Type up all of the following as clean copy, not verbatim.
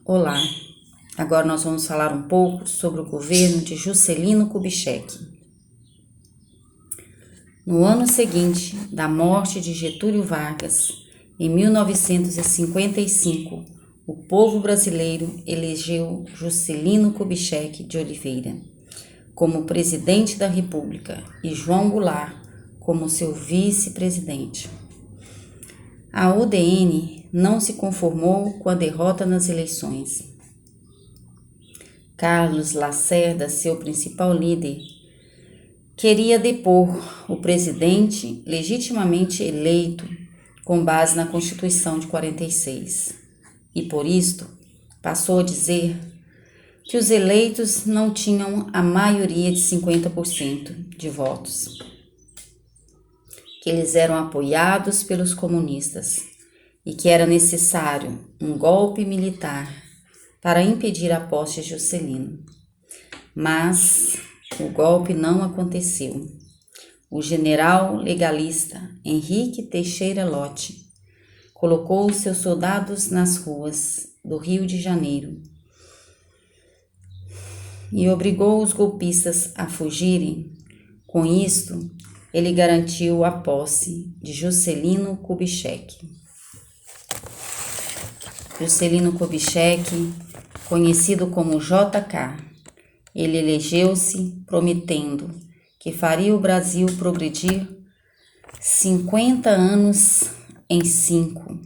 Olá, agora nós vamos falar um pouco sobre o governo de Juscelino Kubitschek. No ano seguinte da morte de Getúlio Vargas, em 1955, o povo brasileiro elegeu Juscelino Kubitschek de Oliveira como presidente da República e João Goulart como seu vice-presidente. A UDN não se conformou com a derrota nas eleições. Carlos Lacerda, seu principal líder, queria depor o presidente legitimamente eleito com base na Constituição de 46 e, por isto, passou a dizer que os eleitos não tinham a maioria de 50% de votos, que eles eram apoiados pelos comunistas e que era necessário um golpe militar para impedir a posse de Juscelino. Mas o golpe não aconteceu. O general legalista Henrique Teixeira Lott colocou seus soldados nas ruas do Rio de Janeiro e obrigou os golpistas a fugirem. Com isto, ele garantiu a posse de Juscelino Kubitschek. Juscelino Kubitschek, conhecido como JK, ele elegeu-se prometendo que faria o Brasil progredir 50 anos em 5,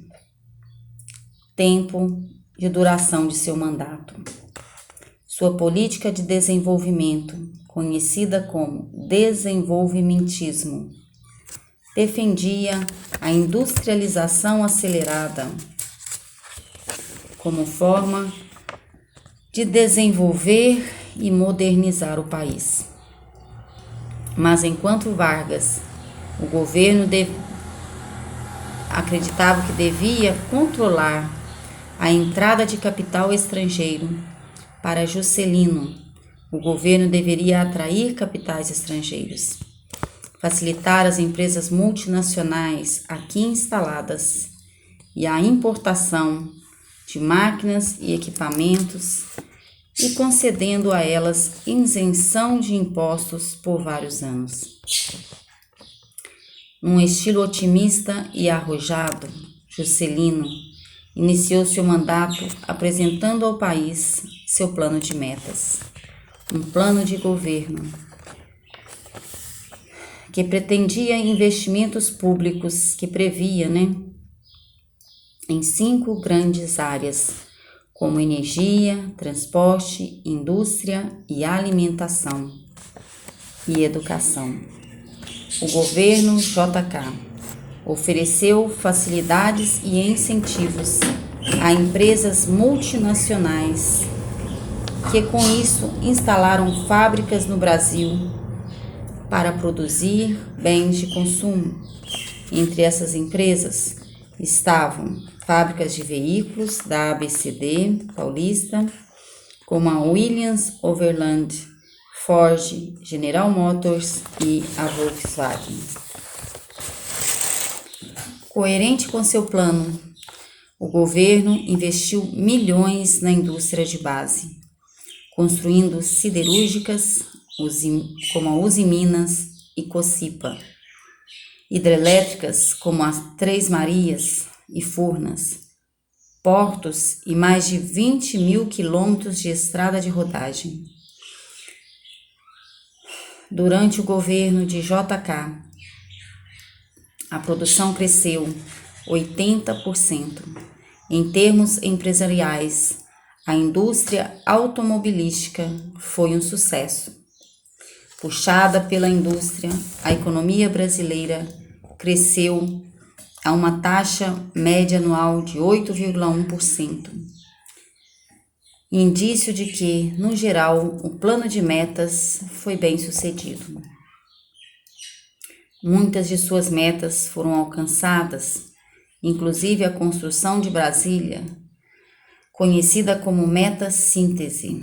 tempo de duração de seu mandato. Sua política de desenvolvimento, conhecida como desenvolvimentismo, defendia a industrialização acelerada como forma de desenvolver e modernizar o país. Mas enquanto Vargas, o governo acreditava que devia controlar a entrada de capital estrangeiro, para Juscelino, o governo deveria atrair capitais estrangeiros, facilitar as empresas multinacionais aqui instaladas e a importação de máquinas e equipamentos e concedendo a elas isenção de impostos por vários anos. Num estilo otimista e arrojado, Juscelino iniciou seu mandato apresentando ao país seu plano de metas, um plano de governo que pretendia investimentos públicos que previa, em 5 grandes áreas, como energia, transporte, indústria e alimentação e educação. O governo JK ofereceu facilidades e incentivos a empresas multinacionais que com isso instalaram fábricas no Brasil para produzir bens de consumo. Entre essas empresas estavam fábricas de veículos da ABCD Paulista, como a Williams Overland, Ford, General Motors e a Volkswagen. Coerente com seu plano, o governo investiu milhões na indústria de base, construindo siderúrgicas como a Usiminas e Cocipa, hidrelétricas como as Três Marias e Furnas, portos e mais de 20 mil quilômetros de estrada de rodagem. Durante o governo de JK, a produção cresceu 80%. Em termos empresariais, a indústria automobilística foi um sucesso. Puxada pela indústria, a economia brasileira cresceu a uma taxa média anual de 8,1%. Indício de que, no geral, o plano de metas foi bem sucedido. Muitas de suas metas foram alcançadas, inclusive a construção de Brasília, conhecida como meta síntese.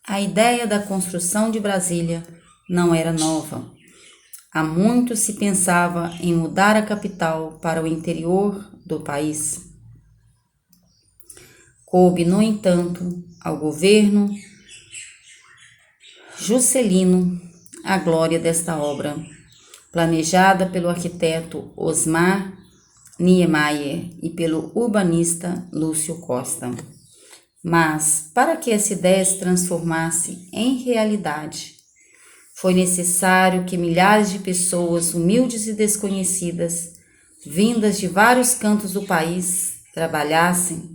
A ideia da construção de Brasília não era nova. Há muito se pensava em mudar a capital para o interior do país. Coube, no entanto, ao governo Juscelino a glória desta obra, planejada pelo arquiteto Osmar Niemeyer e pelo urbanista Lúcio Costa. Mas, para que essa ideia se transformasse em realidade, foi necessário que milhares de pessoas humildes e desconhecidas, vindas de vários cantos do país, trabalhassem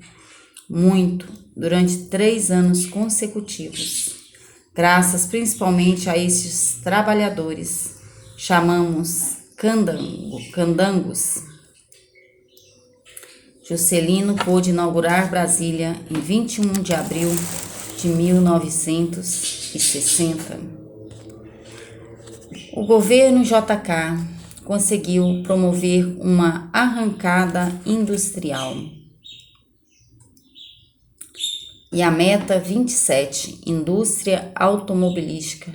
muito durante 3 anos consecutivos. Graças principalmente a estes trabalhadores, chamamos candangos, Juscelino pôde inaugurar Brasília em 21 de abril de 1960. O governo JK conseguiu promover uma arrancada industrial. E a meta 27, indústria automobilística,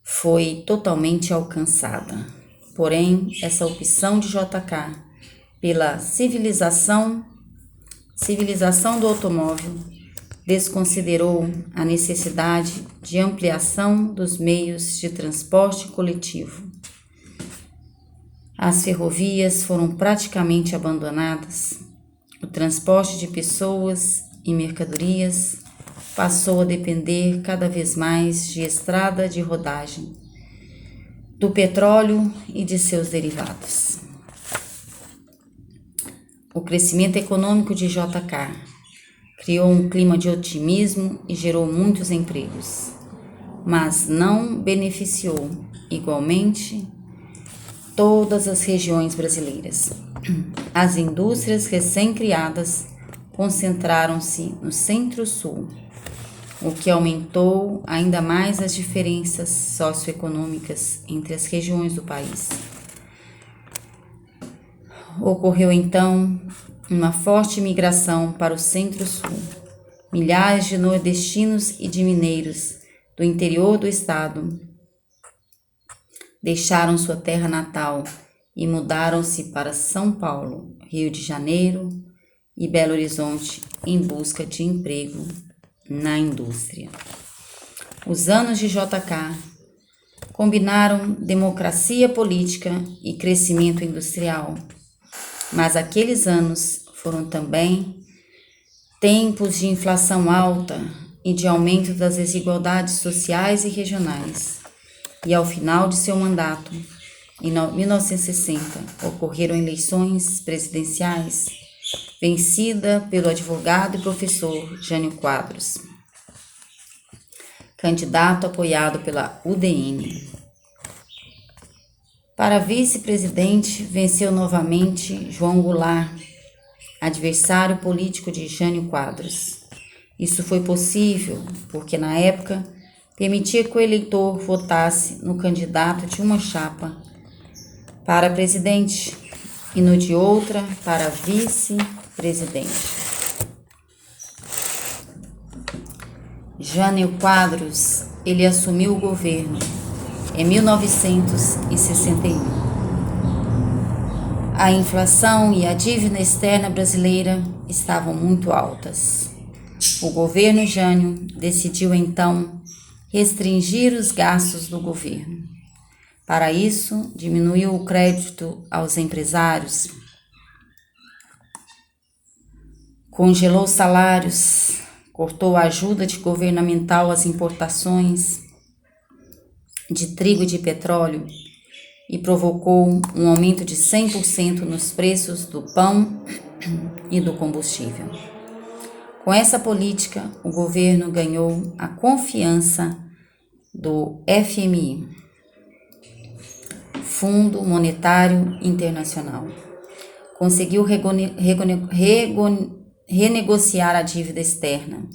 foi totalmente alcançada. Porém, essa opção de JK pela civilização do automóvel desconsiderou a necessidade de ampliação dos meios de transporte coletivo. As ferrovias foram praticamente abandonadas. O transporte de pessoas e mercadorias passou a depender cada vez mais de estrada de rodagem, do petróleo e de seus derivados. O crescimento econômico de JK criou um clima de otimismo e gerou muitos empregos, mas não beneficiou igualmente todas as regiões brasileiras. As indústrias recém-criadas concentraram-se no Centro-Sul, o que aumentou ainda mais as diferenças socioeconômicas entre as regiões do país. Ocorreu então uma forte migração para o Centro-Sul. Milhares de nordestinos e de mineiros do interior do estado deixaram sua terra natal e mudaram-se para São Paulo, Rio de Janeiro e Belo Horizonte em busca de emprego na indústria. Os anos de JK combinaram democracia política e crescimento industrial, mas aqueles anos foram também tempos de inflação alta e de aumento das desigualdades sociais e regionais. E ao final de seu mandato, em 1960, ocorreram eleições presidenciais, vencida pelo advogado e professor Jânio Quadros, candidato apoiado pela UDN. Para vice-presidente, venceu novamente João Goulart, adversário político de Jânio Quadros. Isso foi possível porque, na época, permitia que o eleitor votasse no candidato de uma chapa para presidente e no de outra para vice-presidente. Jânio Quadros, ele assumiu o governo em 1961. A inflação e a dívida externa brasileira estavam muito altas. O governo Jânio decidiu então restringir os gastos do governo. Para isso, diminuiu o crédito aos empresários, congelou salários, cortou a ajuda governamental às importações de trigo e de petróleo e provocou um aumento de 100% nos preços do pão e do combustível. Com essa política, o governo ganhou a confiança do FMI, Fundo Monetário Internacional. Conseguiu renegociar a dívida externa,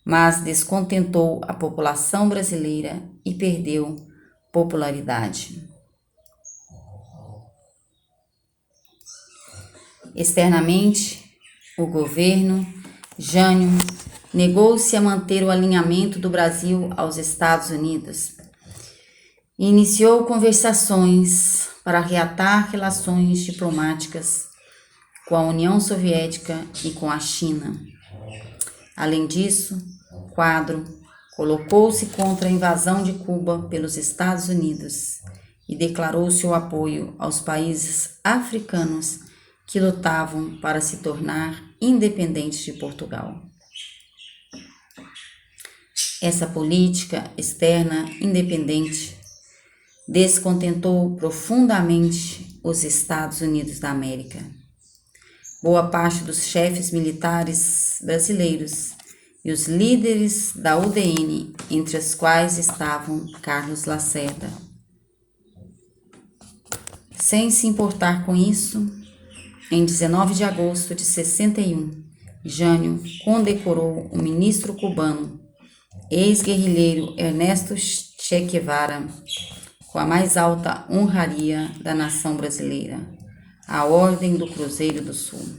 mas descontentou a população brasileira e perdeu popularidade. Externamente, o governo Jânio negou-se a manter o alinhamento do Brasil aos Estados Unidos e iniciou conversações para reatar relações diplomáticas com a União Soviética e com a China. Além disso, Quadro colocou-se contra a invasão de Cuba pelos Estados Unidos e declarou seu apoio aos países africanos que lutavam para se tornar independentes de Portugal. Essa política externa independente descontentou profundamente os Estados Unidos da América. Boa parte dos chefes militares brasileiros e os líderes da UDN, entre os quais estavam Carlos Lacerda. Sem se importar com isso, em 19 de agosto de 61, Jânio condecorou o ministro cubano, ex-guerrilheiro Ernesto Che Guevara, com a mais alta honraria da nação brasileira, a Ordem do Cruzeiro do Sul.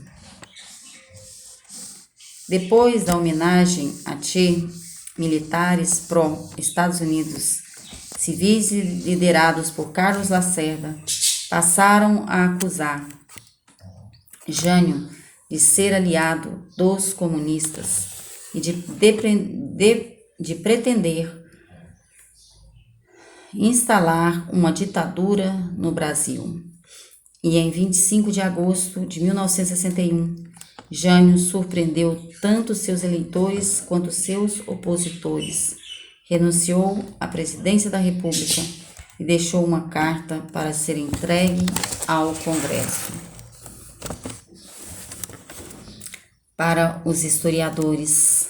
Depois da homenagem a Che, militares pró-Estados Unidos, civis liderados por Carlos Lacerda, passaram a acusar Jânio de ser aliado dos comunistas e de pretender instalar uma ditadura no Brasil. E em 25 de agosto de 1961, Jânio surpreendeu tanto seus eleitores quanto seus opositores. Renunciou à presidência da República e deixou uma carta para ser entregue ao Congresso. Para os historiadores,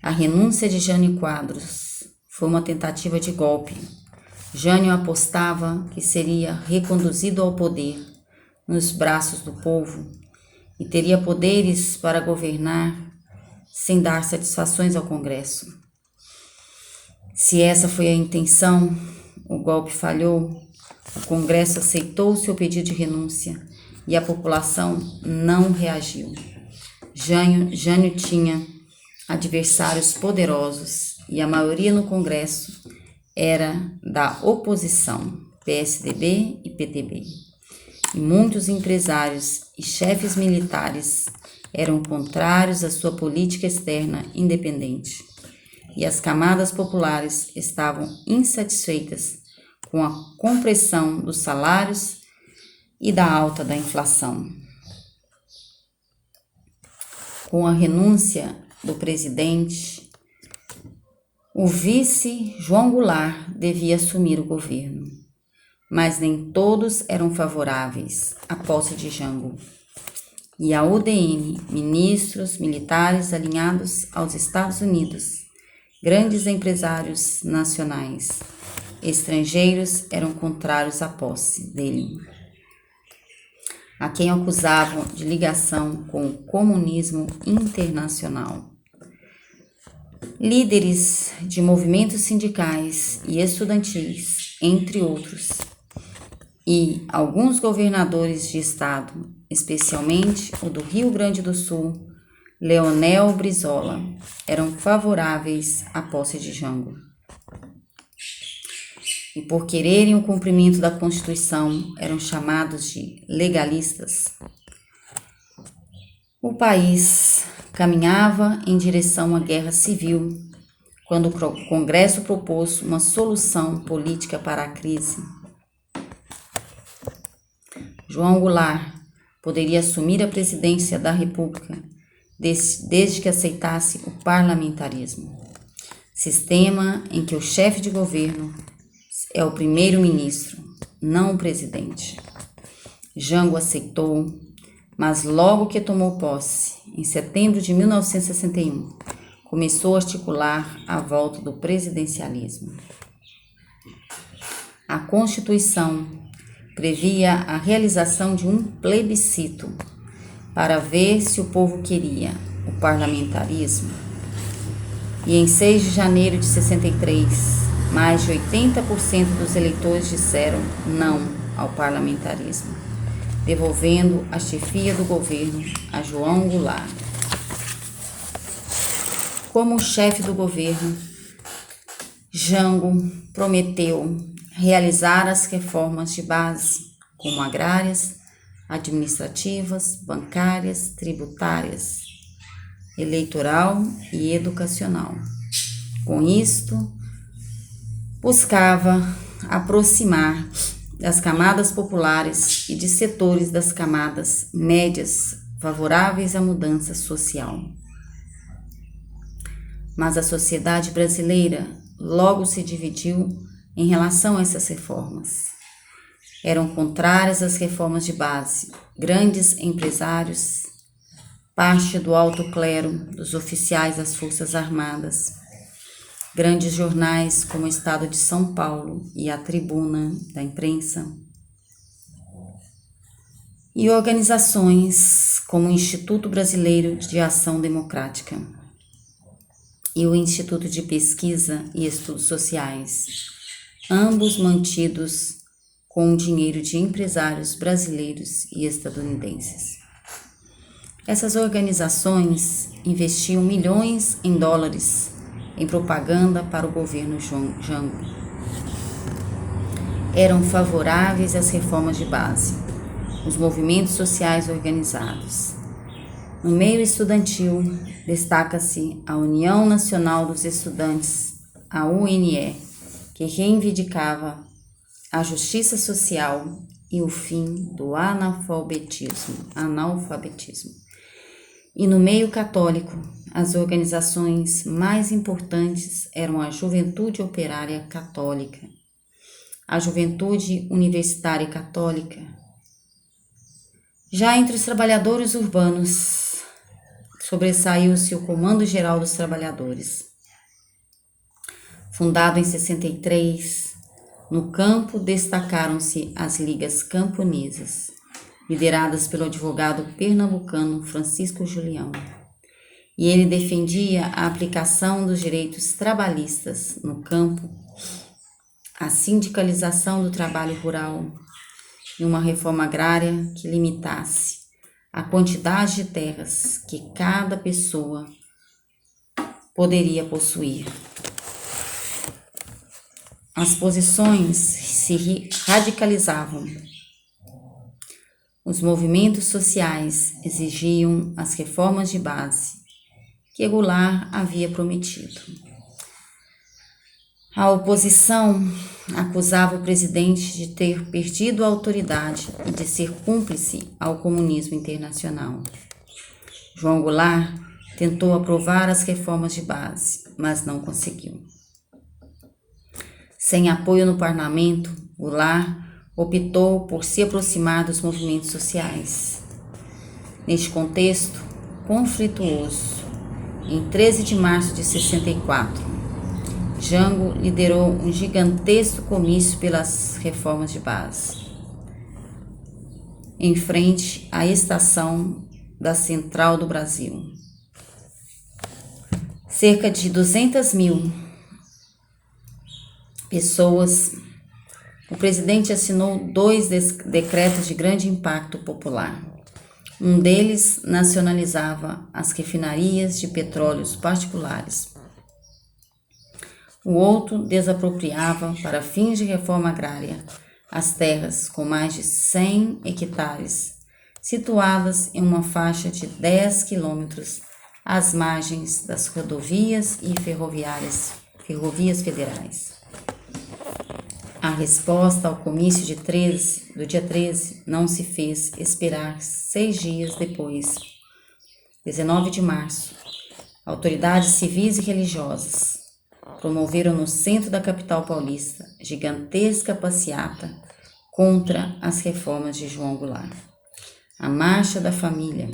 a renúncia de Jânio Quadros foi uma tentativa de golpe. Jânio apostava que seria reconduzido ao poder nos braços do povo e teria poderes para governar sem dar satisfações ao Congresso. Se essa foi a intenção, o golpe falhou, o Congresso aceitou seu pedido de renúncia e a população não reagiu. Jânio tinha adversários poderosos e a maioria no Congresso era da oposição, PSDB e PTB. E muitos empresários e chefes militares eram contrários à sua política externa independente. E as camadas populares estavam insatisfeitas com a compressão dos salários e da alta da inflação. Com a renúncia do presidente, o vice João Goulart devia assumir o governo, mas nem todos eram favoráveis à posse de Jango. E a UDN, ministros militares alinhados aos Estados Unidos, grandes empresários nacionais, estrangeiros eram contrários à posse dele, a quem acusavam de ligação com o comunismo internacional. Líderes de movimentos sindicais e estudantis, entre outros, e alguns governadores de estado, especialmente o do Rio Grande do Sul, Leonel Brizola, eram favoráveis à posse de Jango. E por quererem o cumprimento da Constituição, eram chamados de legalistas. O país caminhava em direção à guerra civil, quando o Congresso propôs uma solução política para a crise. João Goulart poderia assumir a presidência da República desde que aceitasse o parlamentarismo, sistema em que o chefe de governo é o primeiro-ministro, não o presidente. Jango aceitou, mas logo que tomou posse, em setembro de 1961, começou a articular a volta do presidencialismo. A Constituição previa a realização de um plebiscito para ver se o povo queria o parlamentarismo. E em 6 de janeiro de 63, mais de 80% dos eleitores disseram não ao parlamentarismo, devolvendo a chefia do governo a João Goulart. Como chefe do governo, Jango prometeu realizar as reformas de base, como agrárias, administrativas, bancárias, tributárias. eleitoral e educacional. Com isto, buscava aproximar das camadas populares e de setores das camadas médias favoráveis à mudança social. Mas a sociedade brasileira logo se dividiu em relação a essas reformas. Eram contrárias às reformas de base, grandes empresários, parte do alto clero, dos oficiais das Forças Armadas, grandes jornais como o Estado de São Paulo e a Tribuna da Imprensa, e organizações como o Instituto Brasileiro de Ação Democrática e o Instituto de Pesquisa e Estudos Sociais, ambos mantidos com o dinheiro de empresários brasileiros e estadunidenses. Essas organizações investiam milhões em dólares em propaganda para o governo Jango. Eram favoráveis às reformas de base, os movimentos sociais organizados. No meio estudantil, destaca-se a União Nacional dos Estudantes, a UNE, que reivindicava a justiça social e o fim do analfabetismo. E no meio católico, as organizações mais importantes eram a Juventude Operária Católica, a Juventude Universitária Católica. Já entre os trabalhadores urbanos, sobressaiu-se o Comando Geral dos Trabalhadores. Fundado em 63, no campo destacaram-se as Ligas Camponesas, lideradas pelo advogado pernambucano Francisco Julião, e ele defendia a aplicação dos direitos trabalhistas no campo, a sindicalização do trabalho rural e uma reforma agrária que limitasse a quantidade de terras que cada pessoa poderia possuir. As posições se radicalizavam. Os movimentos sociais exigiam as reformas de base que Goulart havia prometido. A oposição acusava o presidente de ter perdido a autoridade e de ser cúmplice ao comunismo internacional. João Goulart tentou aprovar as reformas de base, mas não conseguiu. Sem apoio no parlamento, Goulart optou por se aproximar dos movimentos sociais. Neste contexto conflituoso, em 13 de março de 64, Jango liderou um gigantesco comício pelas reformas de base, em frente à estação da Central do Brasil. Cerca de 200.000 pessoas. O presidente assinou 2 decretos de grande impacto popular. Um deles nacionalizava as refinarias de petróleos particulares. O outro desapropriava, para fins de reforma agrária, as terras com mais de 100 hectares, situadas em uma faixa de 10 quilômetros às margens das rodovias e ferrovias federais. A resposta ao comício do dia 13 não se fez esperar. 6 dias depois, 19 de março, autoridades civis e religiosas promoveram no centro da capital paulista gigantesca passeata contra as reformas de João Goulart. A Marcha da Família,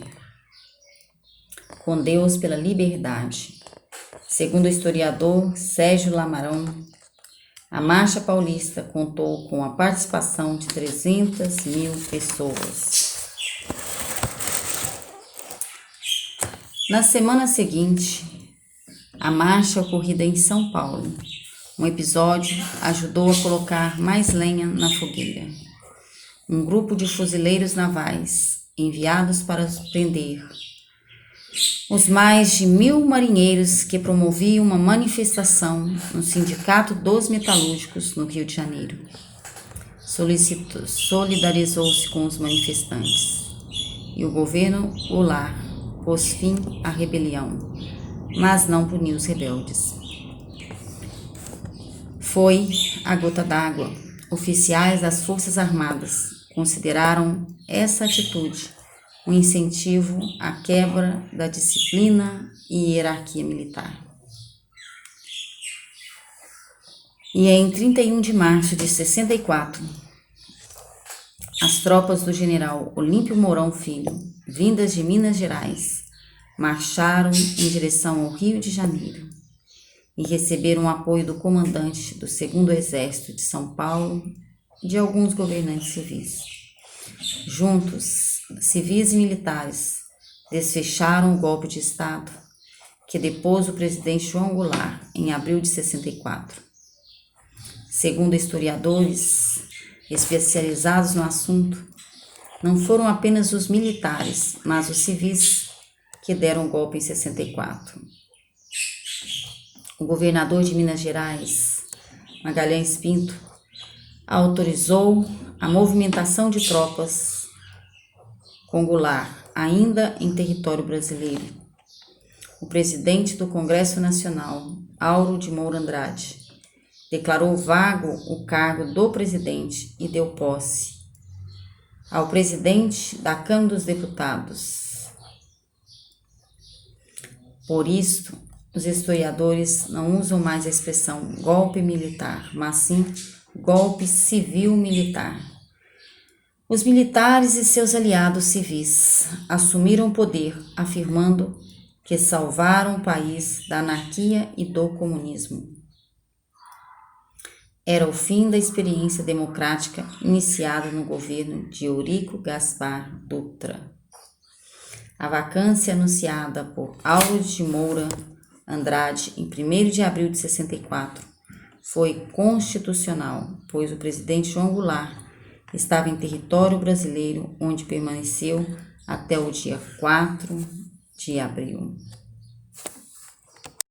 com Deus pela Liberdade. Segundo o historiador Sérgio Lamarão, a Marcha Paulista contou com a participação de 300.000 pessoas. Na semana seguinte, a marcha ocorrida em São Paulo, um episódio ajudou a colocar mais lenha na fogueira. Um grupo de fuzileiros navais, enviados para prender os mais de 1.000 marinheiros que promoviam uma manifestação no Sindicato dos Metalúrgicos no Rio de Janeiro, solidarizou-se com os manifestantes, e o governo Goulart pôs fim à rebelião, mas não puniu os rebeldes. Foi a gota d'água. Oficiais das Forças Armadas consideraram essa atitude um incentivo à quebra da disciplina e hierarquia militar. E em 31 de março de 64, as tropas do general Olímpio Mourão Filho, vindas de Minas Gerais, marcharam em direção ao Rio de Janeiro e receberam o apoio do comandante do 2º Exército de São Paulo e de alguns governantes civis. Juntos, civis e militares desfecharam o golpe de Estado que depôs o presidente João Goulart em abril de 64. Segundo historiadores especializados no assunto, não foram apenas os militares, mas os civis que deram o golpe em 64. O governador de Minas Gerais, Magalhães Pinto, autorizou a movimentação de tropas com Goulart, ainda em território brasileiro. O presidente do Congresso Nacional, Auro de Moura Andrade, declarou vago o cargo do presidente e deu posse ao presidente da Câmara dos Deputados. Por isto, os historiadores não usam mais a expressão golpe militar, mas sim golpe civil-militar. Os militares e seus aliados civis assumiram o poder, afirmando que salvaram o país da anarquia e do comunismo. Era o fim da experiência democrática iniciada no governo de Eurico Gaspar Dutra. A vacância anunciada por Auro de Moura Andrade em 1º de abril de 64 foi constitucional, pois o presidente João Goulart estava em território brasileiro, onde permaneceu até o dia 4 de abril.